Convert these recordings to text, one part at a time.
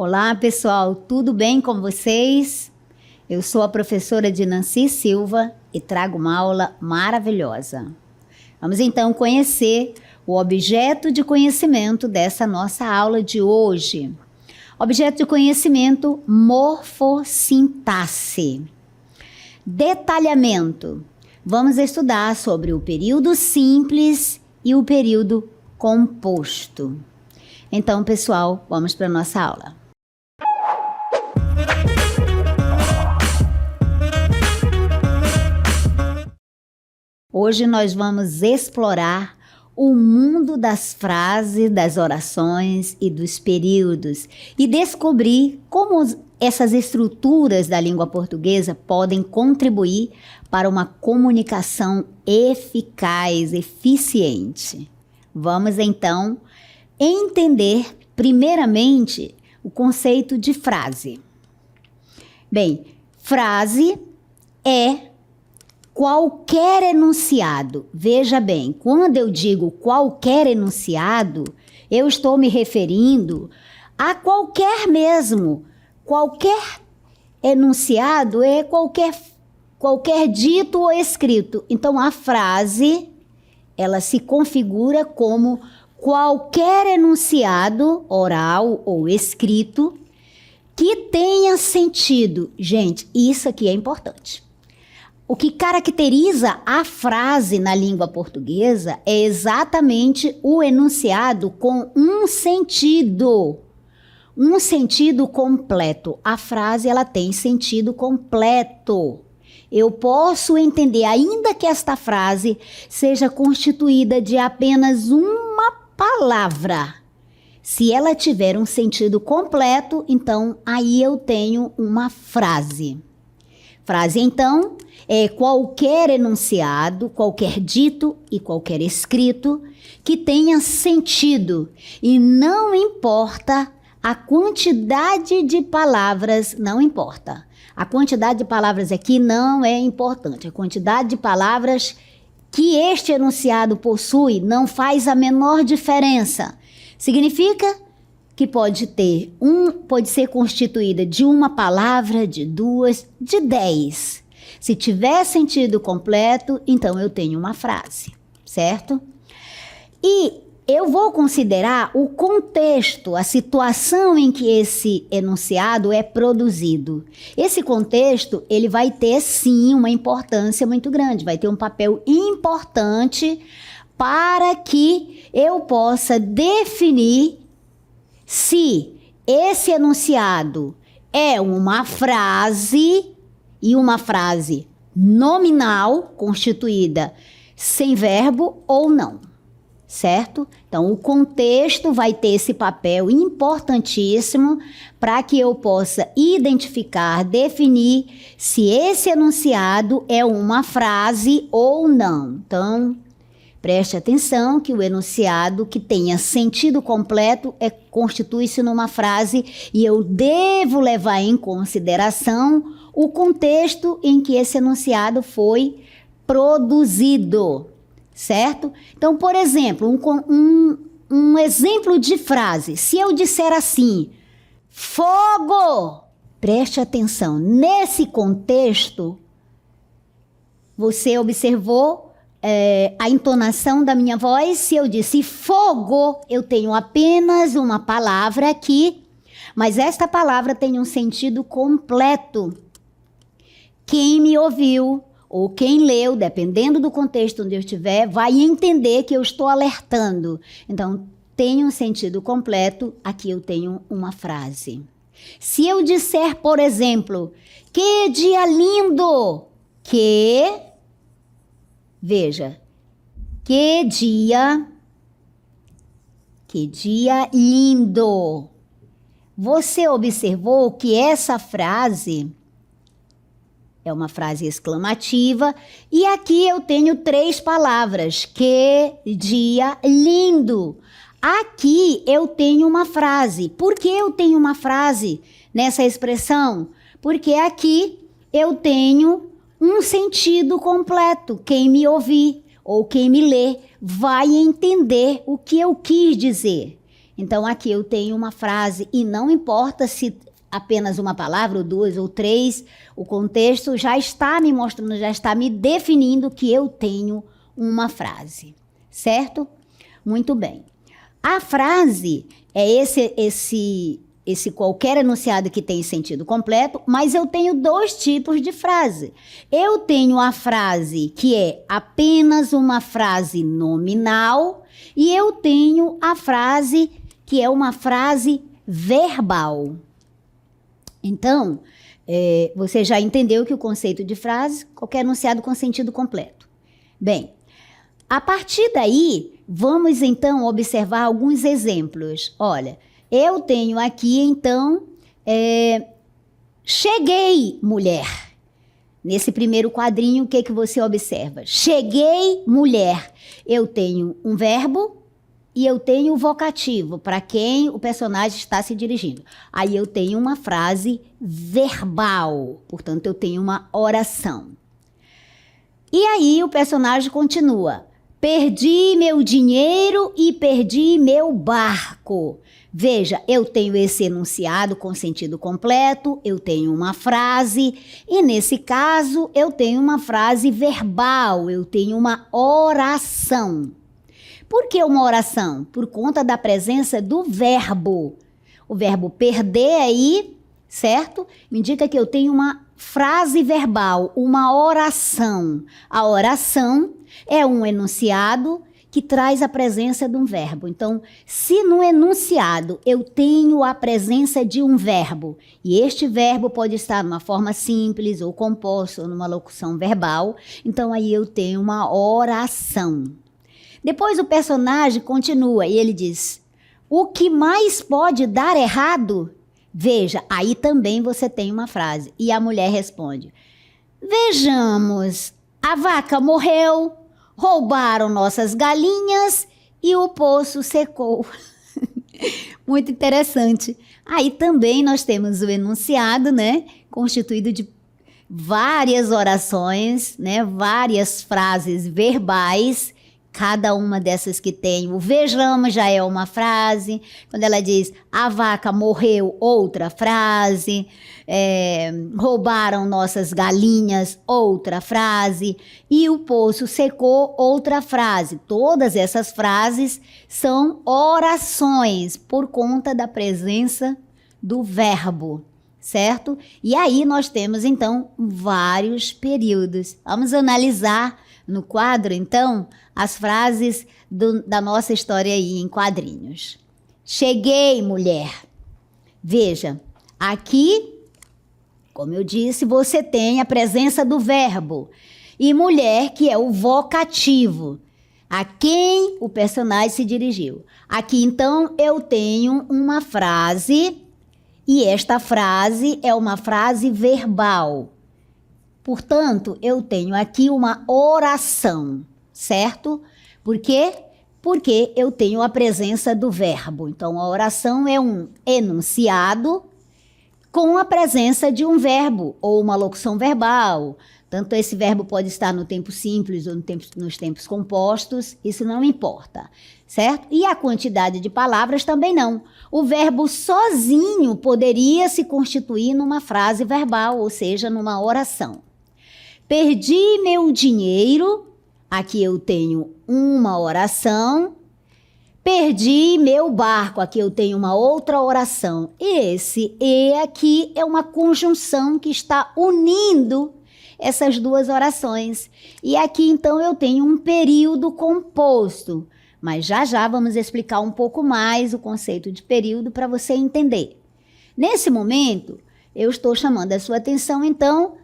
Olá, pessoal, tudo bem com vocês? Eu sou a professora Dinancy Silva e trago uma aula maravilhosa. Vamos então conhecer o objeto de conhecimento dessa nossa aula de hoje. Objeto de conhecimento, morfossintaxe. Detalhamento. Vamos estudar sobre o período simples e o período composto. Então, pessoal, vamos para a nossa aula. Hoje nós vamos explorar o mundo das frases, das orações e dos períodos e descobrir como essas estruturas da língua portuguesa podem contribuir para uma comunicação eficaz, eficiente. Vamos então entender primeiramente o conceito de frase. Bem, frase é qualquer enunciado. Veja bem, quando eu digo qualquer enunciado, eu estou me referindo a qualquer mesmo. Qualquer enunciado é qualquer dito ou escrito. Então, a frase, ela se configura como qualquer enunciado oral ou escrito que tenha sentido. Gente, isso aqui é importante. O que caracteriza a frase na língua portuguesa é exatamente o enunciado com um sentido completo. A frase, ela tem sentido completo. Eu posso entender, ainda que esta frase seja constituída de apenas uma palavra. Se ela tiver um sentido completo, então aí eu tenho uma frase. Frase, então, é qualquer enunciado, qualquer dito e qualquer escrito que tenha sentido. E não importa a quantidade de palavras, não importa. A quantidade de palavras aqui não é importante. A quantidade de palavras que este enunciado possui não faz a menor diferença. Significa que pode ser constituída de uma palavra, de duas, de 10. Se tiver sentido completo, então eu tenho uma frase, certo? E eu vou considerar o contexto, a situação em que esse enunciado é produzido. Esse contexto, ele vai ter sim uma importância muito grande, vai ter um papel importante para que eu possa definir se esse enunciado é uma frase e uma frase nominal, constituída sem verbo ou não, certo? Então, o contexto vai ter esse papel importantíssimo para que eu possa identificar, definir se esse enunciado é uma frase ou não. Então, preste atenção que o enunciado que tenha sentido completo constitui-se numa frase e eu devo levar em consideração o contexto em que esse enunciado foi produzido, certo? Então, por exemplo, um exemplo de frase. Se eu disser assim, fogo, preste atenção, nesse contexto, você observou a entonação da minha voz. Se eu disse fogo, eu tenho apenas uma palavra aqui, mas esta palavra tem um sentido completo. Quem me ouviu ou quem leu, dependendo do contexto onde eu estiver, vai entender que eu estou alertando. Então, tem um sentido completo, aqui eu tenho uma frase. Se eu disser, por exemplo, que dia lindo, veja, que dia lindo. Você observou que essa frase é uma frase exclamativa e aqui eu tenho 3 palavras, que dia lindo. Aqui eu tenho uma frase. Por que eu tenho uma frase nessa expressão? Porque aqui eu tenho um sentido completo. Quem me ouvir ou quem me lê vai entender o que eu quis dizer. Então, aqui eu tenho uma frase, e não importa se apenas uma palavra, ou duas, ou três, o contexto já está me mostrando, já está me definindo que eu tenho uma frase, certo? Muito bem. A frase é esse qualquer enunciado que tem sentido completo, mas eu tenho dois tipos de frase. Eu tenho a frase que é apenas uma frase nominal e eu tenho a frase que é uma frase verbal. Então, você já entendeu que o conceito de frase, qualquer enunciado com sentido completo. Bem, a partir daí, vamos então observar alguns exemplos. Olha, eu tenho aqui então, cheguei, mulher. Nesse primeiro quadrinho, o que você observa? Cheguei, mulher. Eu tenho um verbo e eu tenho o vocativo, para quem o personagem está se dirigindo. Aí eu tenho uma frase verbal, portanto eu tenho uma oração. E aí o personagem continua. Perdi meu dinheiro e perdi meu barco. Veja, eu tenho esse enunciado com sentido completo, eu tenho uma frase, e nesse caso eu tenho uma frase verbal, eu tenho uma oração. Por que uma oração? Por conta da presença do verbo. O verbo perder aí, certo? Me indica que eu tenho uma frase verbal, uma oração. A oração é um enunciado que traz a presença de um verbo. Então, se no enunciado eu tenho a presença de um verbo, e este verbo pode estar numa forma simples ou composto, ou numa locução verbal, então aí eu tenho uma oração. Depois o personagem continua e ele diz, o que mais pode dar errado? Veja, aí também você tem uma frase. E a mulher responde, vejamos, a vaca morreu, roubaram nossas galinhas e o poço secou. Muito interessante. Aí também nós temos o enunciado, né? Constituído de várias orações, né? Várias frases verbais. Cada uma dessas que tem, o vejamos já é uma frase. Quando ela diz, a vaca morreu, outra frase. Roubaram nossas galinhas, outra frase. E o poço secou, outra frase. Todas essas frases são orações por conta da presença do verbo, certo? E aí nós temos, então, vários períodos. Vamos analisar no quadro, então, as frases da nossa história aí em quadrinhos. Cheguei, mulher. Veja, aqui, como eu disse, você tem a presença do verbo. E mulher, que é o vocativo, a quem o personagem se dirigiu. Aqui, então, eu tenho uma frase, e esta frase é uma frase verbal. Portanto, eu tenho aqui uma oração, certo? Por quê? Porque eu tenho a presença do verbo. Então, a oração é um enunciado com a presença de um verbo ou uma locução verbal. Tanto esse verbo pode estar no tempo simples ou nos tempos compostos, isso não importa, certo? E a quantidade de palavras também não. O verbo sozinho poderia se constituir numa frase verbal, ou seja, numa oração. Perdi meu dinheiro, aqui eu tenho uma oração. Perdi meu barco, aqui eu tenho uma outra oração. Esse "e" aqui é uma conjunção que está unindo essas duas orações. E aqui então eu tenho um período composto. Mas já vamos explicar um pouco mais o conceito de período para você entender. Nesse momento, eu estou chamando a sua atenção então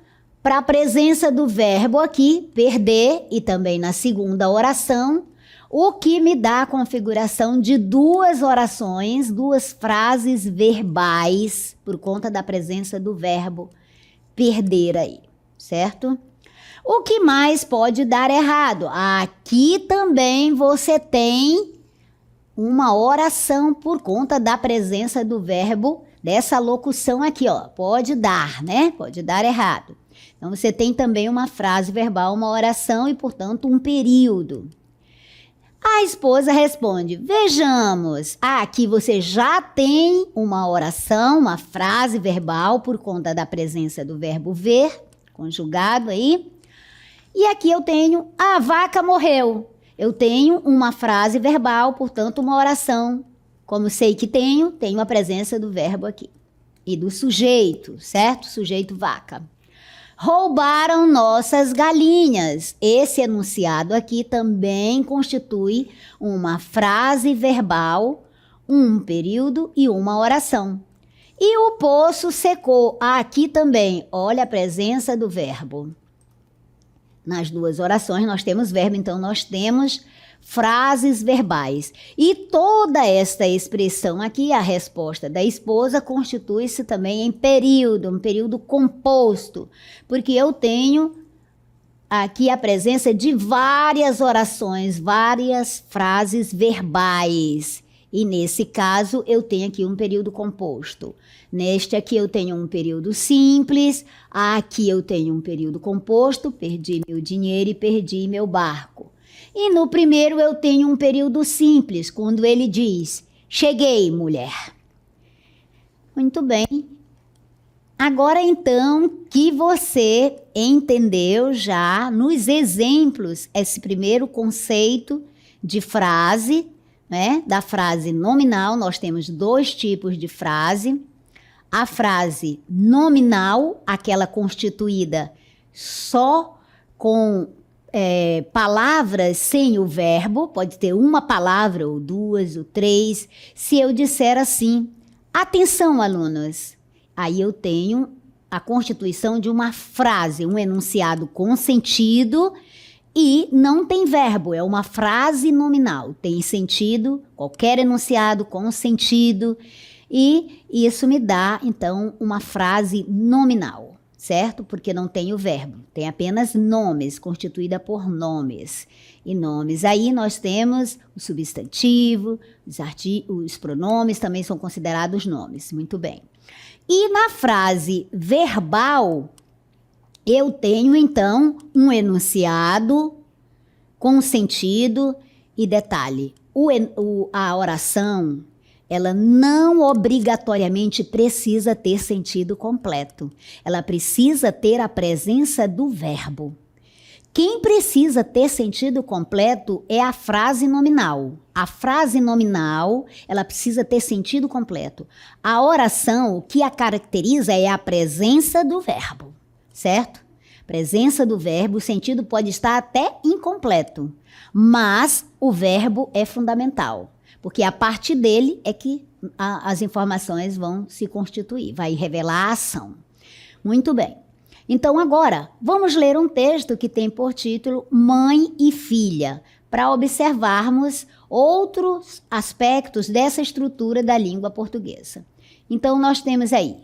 para a presença do verbo aqui, perder, e também na segunda oração, o que me dá a configuração de duas orações, duas frases verbais, por conta da presença do verbo perder aí, certo? O que mais pode dar errado? Aqui também você tem uma oração por conta da presença do verbo, dessa locução aqui, ó, pode dar, né? Pode dar errado. Então, você tem também uma frase verbal, uma oração e, portanto, um período. A esposa responde: vejamos, aqui você já tem uma oração, uma frase verbal por conta da presença do verbo ver, conjugado aí. E aqui eu tenho: a vaca morreu. Eu tenho uma frase verbal, portanto uma oração. Como sei que tenho a presença do verbo aqui. E do sujeito, certo? Sujeito vaca. Roubaram nossas galinhas. Esse enunciado aqui também constitui uma frase verbal, um período e uma oração. E o poço secou. Aqui também, olha a presença do verbo. Nas duas orações nós temos verbo, então nós temos frases verbais. E toda esta expressão aqui, a resposta da esposa, constitui-se também em período, um período composto, porque eu tenho aqui a presença de várias orações, várias frases verbais. E nesse caso eu tenho aqui um período composto. Neste aqui eu tenho um período simples, aqui eu tenho um período composto, perdi meu dinheiro e perdi meu barco. E no primeiro eu tenho um período simples, quando ele diz: cheguei, mulher. Muito bem. Agora então que você entendeu já nos exemplos esse primeiro conceito de frase, né? Da frase nominal, nós temos dois tipos de frase. A frase nominal, aquela constituída só com palavras sem o verbo, pode ter uma palavra, ou duas, ou três. Se eu disser assim: atenção, alunos, aí eu tenho a constituição de uma frase, um enunciado com sentido e não tem verbo, é uma frase nominal. Tem sentido, qualquer enunciado com sentido, e isso me dá, então, uma frase nominal. Certo? Porque não tem o verbo, tem apenas nomes, constituída por nomes. E nomes, aí nós temos o substantivo, os pronomes também são considerados nomes. Muito bem. E na frase verbal, eu tenho então um enunciado com sentido e detalhe. A oração, ela não obrigatoriamente precisa ter sentido completo. Ela precisa ter a presença do verbo. Quem precisa ter sentido completo é a frase nominal. A frase nominal, ela precisa ter sentido completo. A oração, o que a caracteriza é a presença do verbo, certo? Presença do verbo, o sentido pode estar até incompleto, mas o verbo é fundamental. Porque a partir dele é que as informações vão se constituir, vai revelar a ação. Muito bem. Então agora, vamos ler um texto que tem por título Mãe e Filha, para observarmos outros aspectos dessa estrutura da língua portuguesa. Então nós temos aí: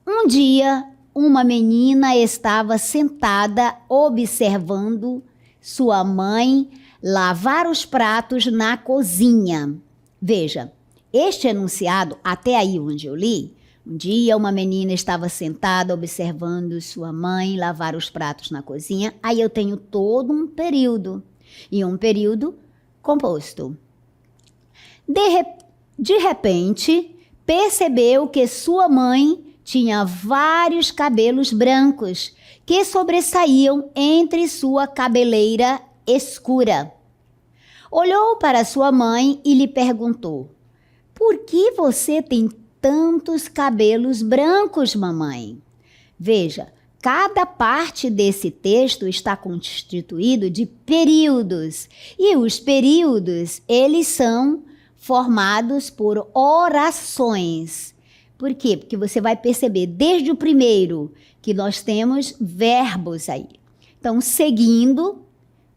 um dia, uma menina estava sentada observando sua mãe lavar os pratos na cozinha. Veja, este enunciado, até aí onde eu li, um dia uma menina estava sentada observando sua mãe lavar os pratos na cozinha, aí eu tenho todo um período, e um período composto. De repente, percebeu que sua mãe tinha vários cabelos brancos que sobressaíam entre sua cabeleira escura. Olhou para sua mãe e lhe perguntou: por que você tem tantos cabelos brancos, mamãe? Veja, cada parte desse texto está constituído de períodos. E os períodos, eles são formados por orações. Por quê? Porque você vai perceber desde o primeiro que nós temos verbos aí. Então, seguindo,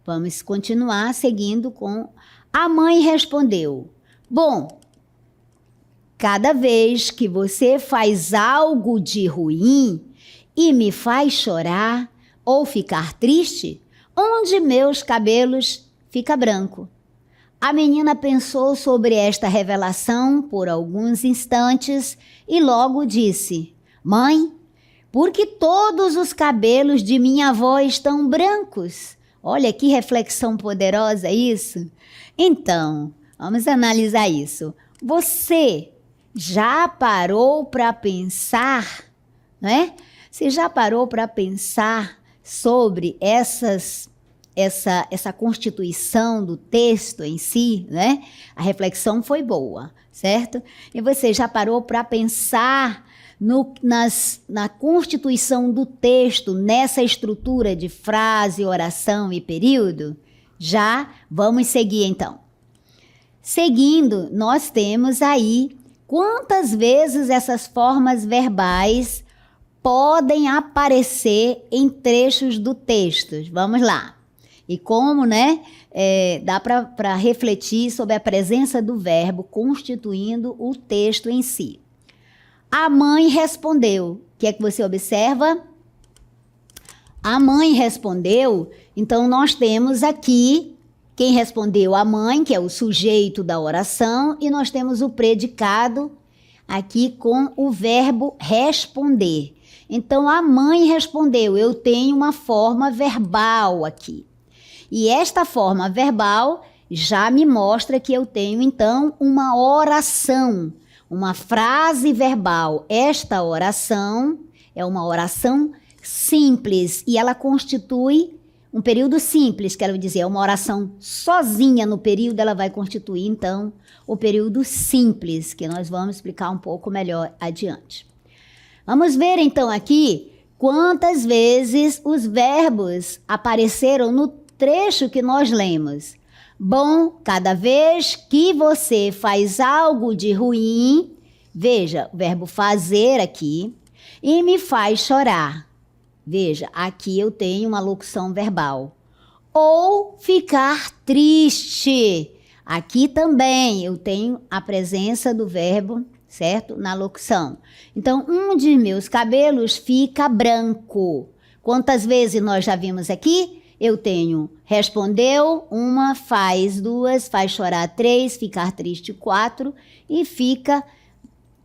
vamos continuar seguindo com: a mãe respondeu: bom, cada vez que você faz algo de ruim e me faz chorar ou ficar triste, um de meus cabelos fica branco. A menina pensou sobre esta revelação por alguns instantes e logo disse: mãe, por que todos os cabelos de minha avó estão brancos? Olha que reflexão poderosa isso. Então, vamos analisar isso. Você já parou para pensar, né? Você já parou para pensar sobre essa constituição do texto em si, né? A reflexão foi boa, certo? E você já parou para pensar na constituição do texto, nessa estrutura de frase, oração e período? Já? Vamos seguir então. Seguindo, nós temos aí quantas vezes essas formas verbais podem aparecer em trechos do texto. Vamos lá. E como, né, dá para refletir sobre a presença do verbo constituindo o texto em si. A mãe respondeu. O que é que você observa? A mãe respondeu. Então, nós temos aqui quem respondeu, a mãe, que é o sujeito da oração, e nós temos o predicado aqui com o verbo responder. Então, a mãe respondeu. Eu tenho uma forma verbal aqui. E esta forma verbal já me mostra que eu tenho, então, uma oração, uma frase verbal. Esta oração é uma oração simples e ela constitui um período simples, quero dizer, é uma oração sozinha no período, ela vai constituir, então, o período simples, que nós vamos explicar um pouco melhor adiante. Vamos ver, então, aqui quantas vezes os verbos apareceram no trecho que nós lemos. Bom, cada vez que você faz algo de ruim, veja, o verbo fazer aqui, e me faz chorar. Veja, aqui eu tenho uma locução verbal. Ou ficar triste. Aqui também eu tenho a presença do verbo, certo? Na locução. Então, um de meus cabelos fica branco. Quantas vezes nós já vimos aqui? Eu tenho respondeu, uma, faz duas, faz chorar três, ficar triste quatro e fica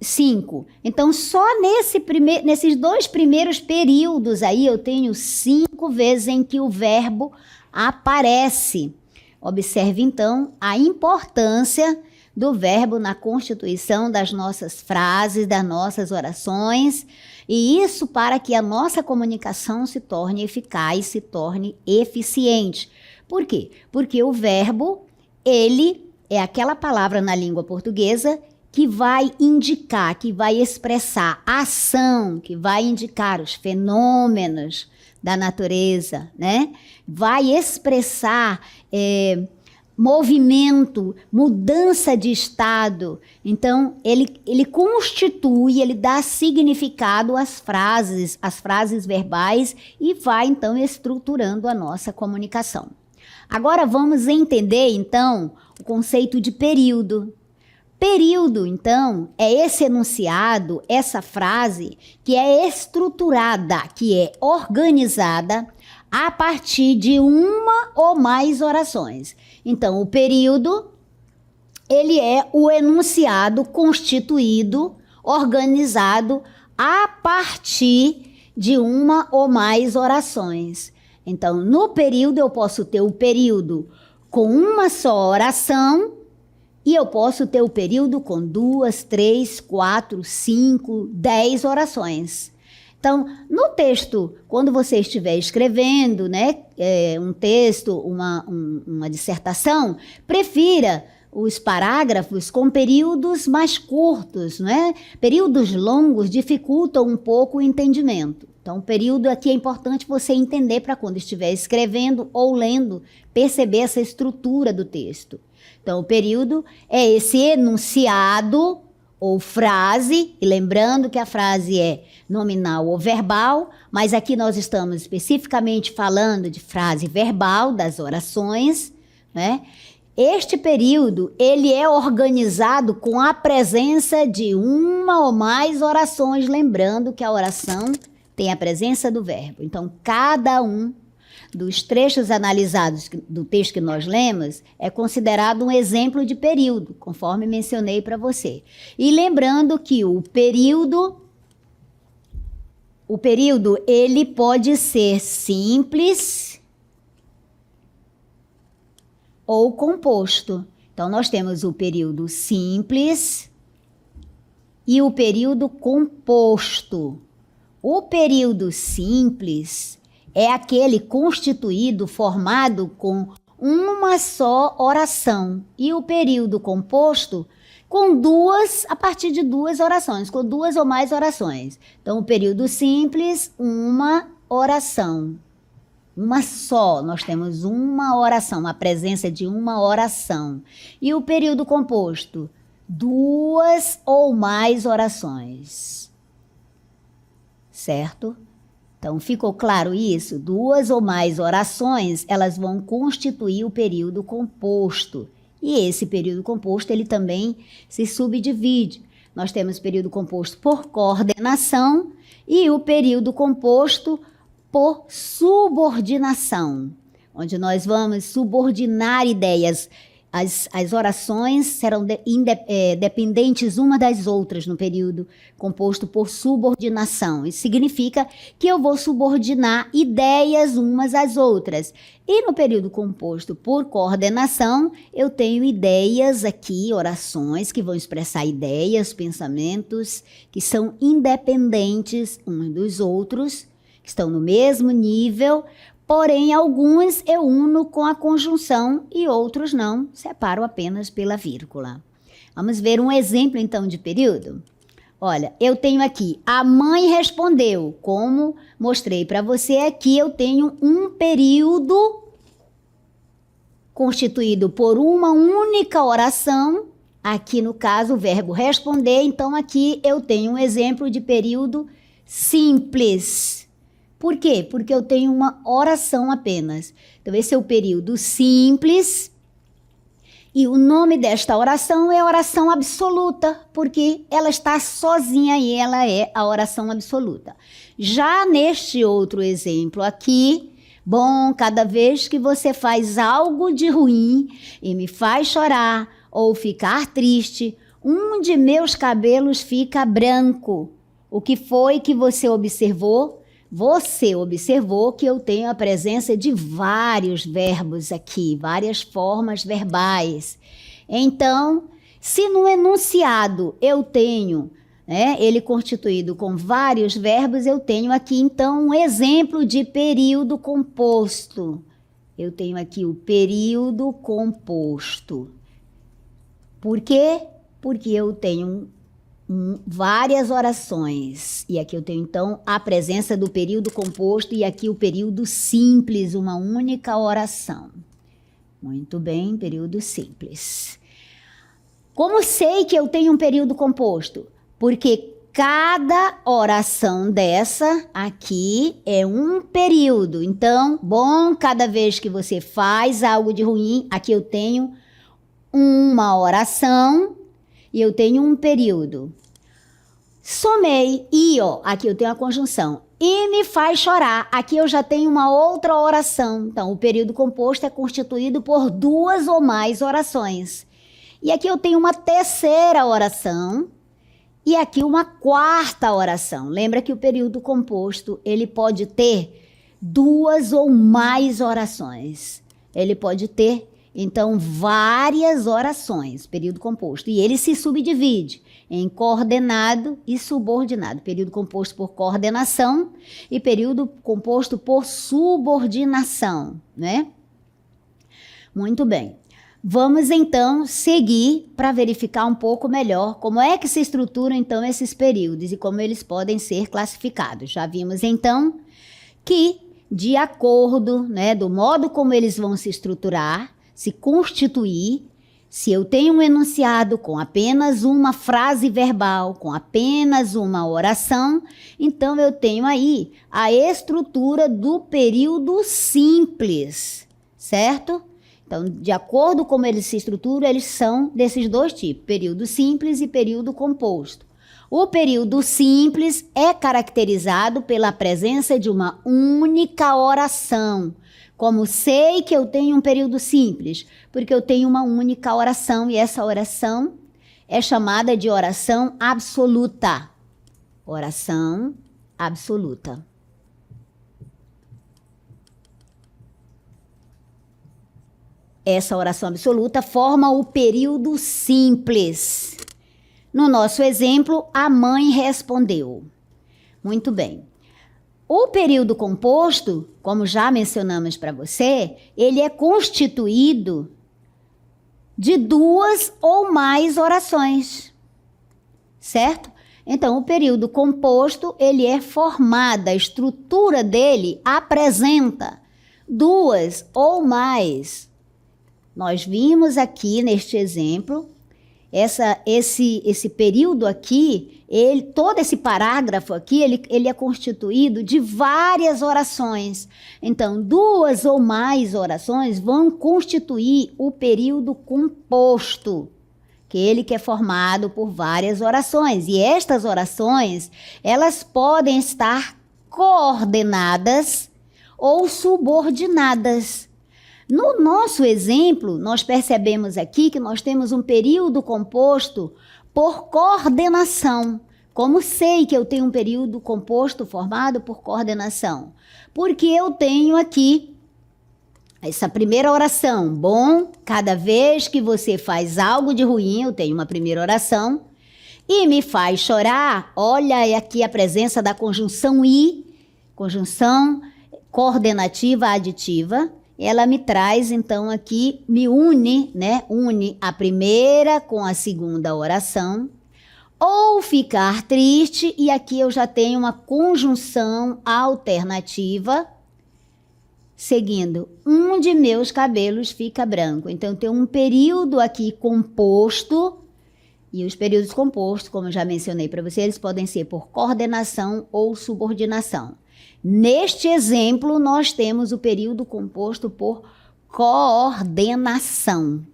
5. Então, só nesses dois primeiros períodos aí, eu tenho 5 vezes em que o verbo aparece. Observe, então, a importância do verbo na constituição das nossas frases, das nossas orações, e isso para que a nossa comunicação se torne eficaz, se torne eficiente. Por quê? Porque o verbo, ele é aquela palavra na língua portuguesa que vai indicar, que vai expressar a ação, que vai indicar os fenômenos da natureza, né? Vai expressar movimento, mudança de estado. Então, ele constitui, ele dá significado às frases verbais e vai, então, estruturando a nossa comunicação. Agora, vamos entender, então, o conceito de período. Período, então, é esse enunciado, essa frase que é estruturada, que é organizada a partir de uma ou mais orações. Então, o período, ele é o enunciado constituído, organizado a partir de uma ou mais orações. Então, no período, eu posso ter o período com uma só oração, e eu posso ter o período com 2, 3, 4, 5, 10 orações. Então, no texto, quando você estiver escrevendo, né, um texto, uma dissertação, prefira os parágrafos com períodos mais curtos, né? Períodos longos dificultam um pouco o entendimento. Então, o período aqui é importante você entender para quando estiver escrevendo ou lendo, perceber essa estrutura do texto. Então, o período é esse enunciado ou frase, e lembrando que a frase é nominal ou verbal, mas aqui nós estamos especificamente falando de frase verbal, das orações, né? Este período, ele é organizado com a presença de uma ou mais orações, lembrando que a oração tem a presença do verbo. Então, cada um dos trechos analisados do texto que nós lemos é considerado um exemplo de período, conforme mencionei para você. E lembrando que o período ele pode ser simples, ou composto. Então, nós temos o período simples e o período composto. O período simples é aquele constituído, formado com uma só oração. E o período composto com a partir de duas orações, com duas ou mais orações. Então, o período simples, uma oração. Uma só, nós temos uma oração, a presença de uma oração. E o período composto, duas ou mais orações. Certo? Então, ficou claro isso? Duas ou mais orações, elas vão constituir o período composto. E esse período composto, ele também se subdivide. Nós temos período composto por coordenação e o período composto por subordinação, onde nós vamos subordinar ideias. As orações serão dependentes uma das outras no período composto por subordinação. Isso significa que eu vou subordinar ideias umas às outras. E no período composto por coordenação, eu tenho ideias aqui, orações que vão expressar ideias, pensamentos que são independentes uns dos outros, que estão no mesmo nível. Porém, alguns eu uno com a conjunção e outros não, separo apenas pela vírgula. Vamos ver um exemplo, então, de período? Olha, eu tenho aqui, a mãe respondeu. Como mostrei para você aqui, eu tenho um período constituído por uma única oração. Aqui, no caso, o verbo responder. Então, aqui eu tenho um exemplo de período simples. Por quê? Porque eu tenho uma oração apenas. Então, esse é o período simples. E o nome desta oração é oração absoluta, porque ela está sozinha e ela é a oração absoluta. Já neste outro exemplo aqui, bom, cada vez que você faz algo de ruim e me faz chorar ou ficar triste, um de meus cabelos fica branco. O que foi que você observou? Você observou que eu tenho a presença de vários verbos aqui, várias formas verbais. Então, se no enunciado eu tenho, ele constituído com vários verbos, eu tenho aqui, então, um exemplo de período composto. Eu tenho aqui o período composto. Por quê? Porque eu tenho várias orações. E aqui eu tenho, então, a presença do período composto e aqui o período simples, uma única oração. Muito bem, período simples. Como sei que eu tenho um período composto? Porque cada oração dessa aqui é um período. Então, bom, cada vez que você faz algo de ruim, aqui eu tenho uma oração e eu tenho um período. Somei, e, aqui eu tenho a conjunção. E me faz chorar. Aqui eu já tenho uma outra oração. Então, o período composto é constituído por duas ou mais orações. E aqui eu tenho uma terceira oração e aqui uma quarta oração. Lembra que o período composto, ele pode ter duas ou mais orações. Ele pode ter, então, várias orações, período composto. E ele se subdivide em coordenado e subordinado. Período composto por coordenação e período composto por subordinação, né? Muito bem. Vamos, então, seguir para verificar um pouco melhor como é que se estruturam, então, esses períodos e como eles podem ser classificados. Já vimos, então, que, de acordo, do modo como eles vão se estruturar, se constituir, se eu tenho um enunciado com apenas uma frase verbal, com apenas uma oração, então eu tenho aí a estrutura do período simples, certo? Então, de acordo com como eles se estruturam, eles são desses dois tipos, período simples e período composto. O período simples é caracterizado pela presença de uma única oração. Como sei que eu tenho um período simples? Porque eu tenho uma única oração e essa oração é chamada de oração absoluta. Oração absoluta. essa oração absoluta forma o período simples. No nosso exemplo, a mãe respondeu. Muito bem. O período composto, como já mencionamos para você, ele é constituído de 2 ou mais orações, certo? Então, o período composto, ele é formado, a estrutura dele apresenta 2 ou mais. Nós vimos aqui neste exemplo, esse período aqui, todo esse parágrafo aqui, ele é constituído de várias orações. Então, 2 ou mais orações vão constituir o período composto, que é formado por várias orações. E estas orações, elas podem estar coordenadas ou subordinadas. No nosso exemplo, nós percebemos aqui que nós temos um período composto por coordenação. Como sei que eu tenho um período composto formado por coordenação? Porque eu tenho aqui essa primeira oração. Bom, cada vez que você faz algo de ruim, eu tenho uma primeira oração, e me faz chorar, olha aqui a presença da conjunção I, conjunção coordenativa aditiva. Ela me traz, então, aqui, me une, né? Une a primeira com a segunda oração. Ou ficar triste, e aqui eu já tenho uma conjunção alternativa, seguindo, um de meus cabelos fica branco. Então, tem um período aqui composto, e os períodos compostos, como eu já mencionei para vocês, eles podem ser por coordenação ou subordinação. Neste exemplo, nós temos o período composto por coordenação.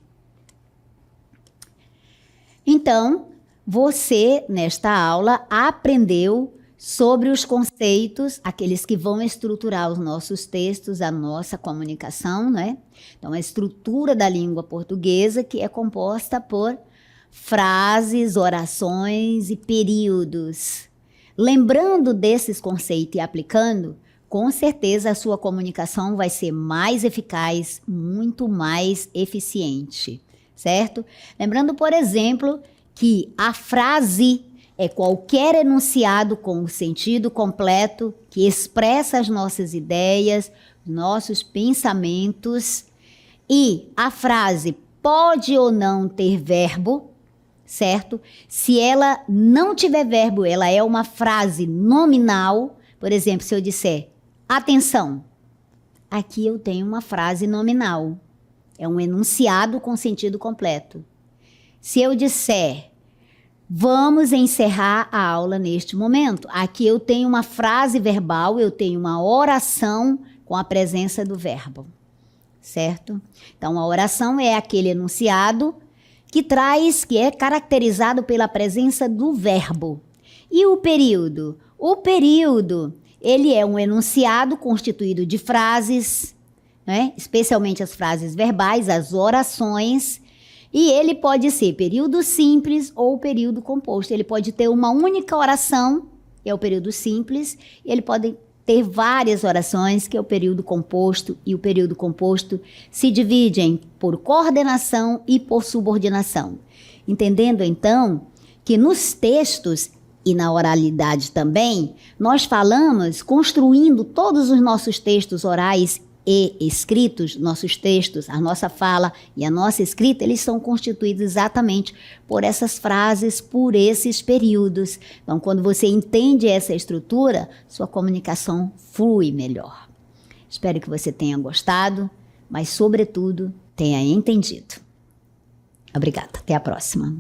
Então, você, nesta aula, aprendeu sobre os conceitos, aqueles que vão estruturar os nossos textos, a nossa comunicação, né? Então, a estrutura da língua portuguesa, que é composta por frases, orações e períodos. Lembrando desses conceitos e aplicando, com certeza a sua comunicação vai ser mais eficaz, muito mais eficiente, certo? Lembrando, por exemplo, que a frase é qualquer enunciado com o sentido completo que expressa as nossas ideias, nossos pensamentos, e a frase pode ou não ter verbo, certo? Se ela não tiver verbo, ela é uma frase nominal. Por exemplo, se eu disser atenção, aqui eu tenho uma frase nominal. É um enunciado com sentido completo. Se eu disser vamos encerrar a aula neste momento, aqui eu tenho uma frase verbal, eu tenho uma oração com a presença do verbo, certo? Então, a oração é aquele enunciado que é caracterizado pela presença do verbo. E o período? O período, ele é um enunciado constituído de frases, né? Especialmente as frases verbais, as orações, e ele pode ser período simples ou período composto. Ele pode ter uma única oração, que é o período simples, e ele pode ter várias orações, que é o período composto, e o período composto se dividem por coordenação e por subordinação. Entendendo, então, que nos textos e na oralidade também, nós falamos construindo todos os nossos textos orais e escritos, nossos textos, a nossa fala e a nossa escrita, eles são constituídos exatamente por essas frases, por esses períodos. Então, quando você entende essa estrutura, sua comunicação flui melhor. Espero que você tenha gostado, mas, sobretudo, tenha entendido. Obrigada. Até a próxima.